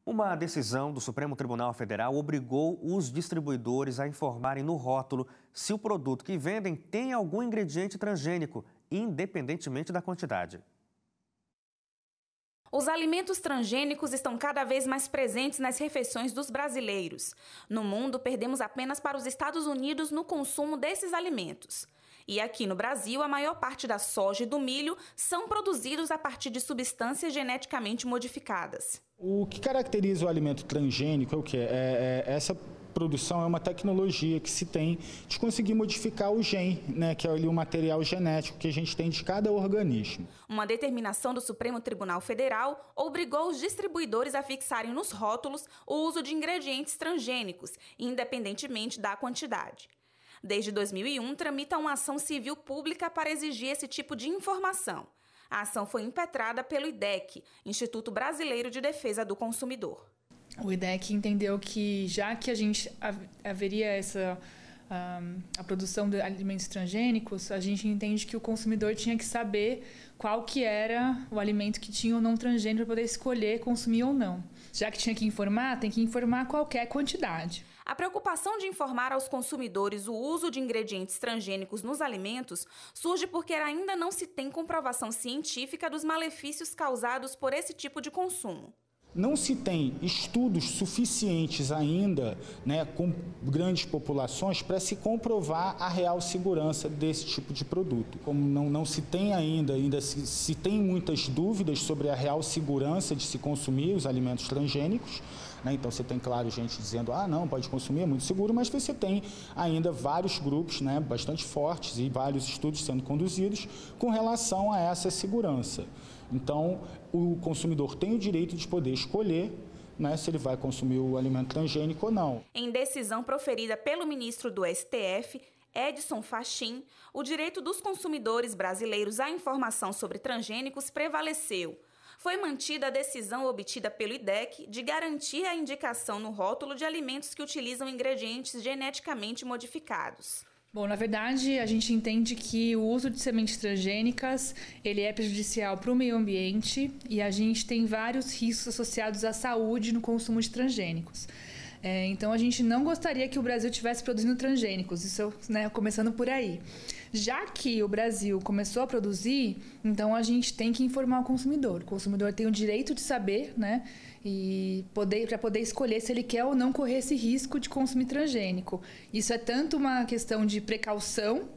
Uma decisão do Supremo Tribunal Federal obrigou os distribuidores a informarem no rótulo se o produto que vendem tem algum ingrediente transgênico, independentemente da quantidade. Os alimentos transgênicos estão cada vez mais presentes nas refeições dos brasileiros. No mundo, perdemos apenas para os Estados Unidos no consumo desses alimentos. E aqui no Brasil, a maior parte da soja e do milho são produzidos a partir de substâncias geneticamente modificadas. O que caracteriza o alimento transgênico é o quê? Essa produção é uma tecnologia que se tem de conseguir modificar o gene, né, que é ali o material genético que a gente tem de cada organismo. Uma determinação do Supremo Tribunal Federal obrigou os distribuidores a fixarem nos rótulos o uso de ingredientes transgênicos, independentemente da quantidade. Desde 2001, tramita uma ação civil pública para exigir esse tipo de informação. A ação foi impetrada pelo IDEC, Instituto Brasileiro de Defesa do Consumidor. O IDEC entendeu que, já que haveria a produção de alimentos transgênicos, a gente entende que o consumidor tinha que saber qual que era o alimento que tinha ou não transgênico para poder escolher consumir ou não. Já que tinha que informar, tem que informar qualquer quantidade. A preocupação de informar aos consumidores o uso de ingredientes transgênicos nos alimentos surge porque ainda não se tem comprovação científica dos malefícios causados por esse tipo de consumo. Não se tem estudos suficientes ainda, né, com grandes populações para se comprovar a real segurança desse tipo de produto. Como não se tem ainda se tem muitas dúvidas sobre a real segurança de se consumir os alimentos transgênicos, né, então você tem, claro, gente dizendo, não, pode consumir, é muito seguro, mas você tem ainda vários grupos, né, bastante fortes e vários estudos sendo conduzidos com relação a essa segurança. Então, o consumidor tem o direito de poder escolher, né, se ele vai consumir o alimento transgênico ou não. Em decisão proferida pelo ministro do STF, Edson Fachin, o direito dos consumidores brasileiros à informação sobre transgênicos prevaleceu. Foi mantida a decisão obtida pelo IDEC de garantir a indicação no rótulo de alimentos que utilizam ingredientes geneticamente modificados. Bom, na verdade, a gente entende que o uso de sementes transgênicas ele é prejudicial para o meio ambiente e a gente tem vários riscos associados à saúde no consumo de transgênicos. Então, a gente não gostaria que o Brasil estivesse produzindo transgênicos, isso, né, começando por aí. Já que o Brasil começou a produzir, então a gente tem que informar o consumidor. O consumidor tem o direito de saber, né, e para poder escolher se ele quer ou não correr esse risco de consumir transgênico. Isso é tanto uma questão de precaução,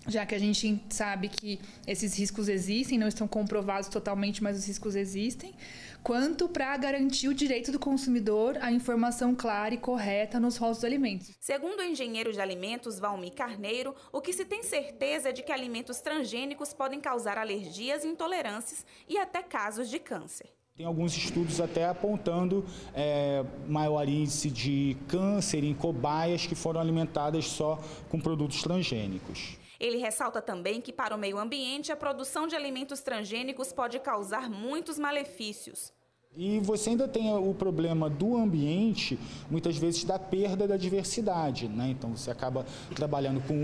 já que a gente sabe que esses riscos existem, não estão comprovados totalmente, mas os riscos existem, quanto para garantir o direito do consumidor à informação clara e correta nos rótulos dos alimentos. Segundo o engenheiro de alimentos Valmir Carneiro, o que se tem certeza é de que alimentos transgênicos podem causar alergias, intolerâncias e até casos de câncer. Tem alguns estudos até apontando maior índice de câncer em cobaias que foram alimentadas só com produtos transgênicos. Ele ressalta também que, para o meio ambiente, a produção de alimentos transgênicos pode causar muitos malefícios. E você ainda tem o problema do ambiente, muitas vezes da perda da diversidade, né? Então você acaba trabalhando com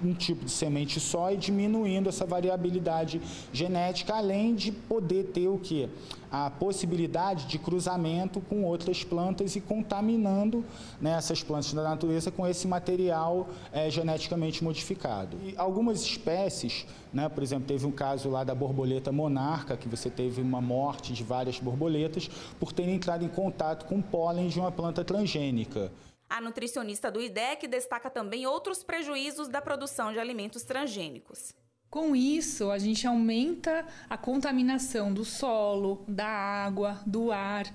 um tipo de semente só e diminuindo essa variabilidade genética, além de poder ter o quê? A possibilidade de cruzamento com outras plantas e contaminando, né, essas plantas da natureza com esse material geneticamente modificado. E algumas espécies, né, por exemplo, teve um caso lá da borboleta monarca, que você teve uma morte de várias borboletas por terem entrado em contato com pólen de uma planta transgênica. A nutricionista do IDEC destaca também outros prejuízos da produção de alimentos transgênicos. Com isso, a gente aumenta a contaminação do solo, da água, do ar.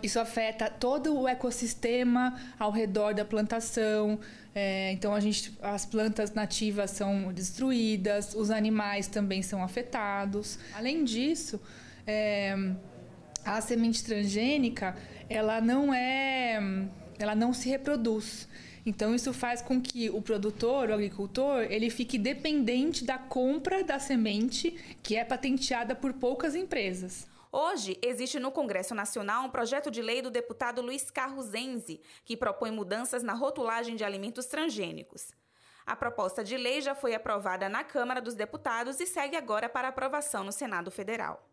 Isso afeta todo o ecossistema ao redor da plantação. Então, as plantas nativas são destruídas, os animais também são afetados. Além disso, a semente transgênica, ela não se reproduz. Então, isso faz com que o produtor, o agricultor, ele fique dependente da compra da semente, que é patenteada por poucas empresas. Hoje, existe no Congresso Nacional um projeto de lei do deputado Luiz Carlos Enzi, que propõe mudanças na rotulagem de alimentos transgênicos. A proposta de lei já foi aprovada na Câmara dos Deputados e segue agora para aprovação no Senado Federal.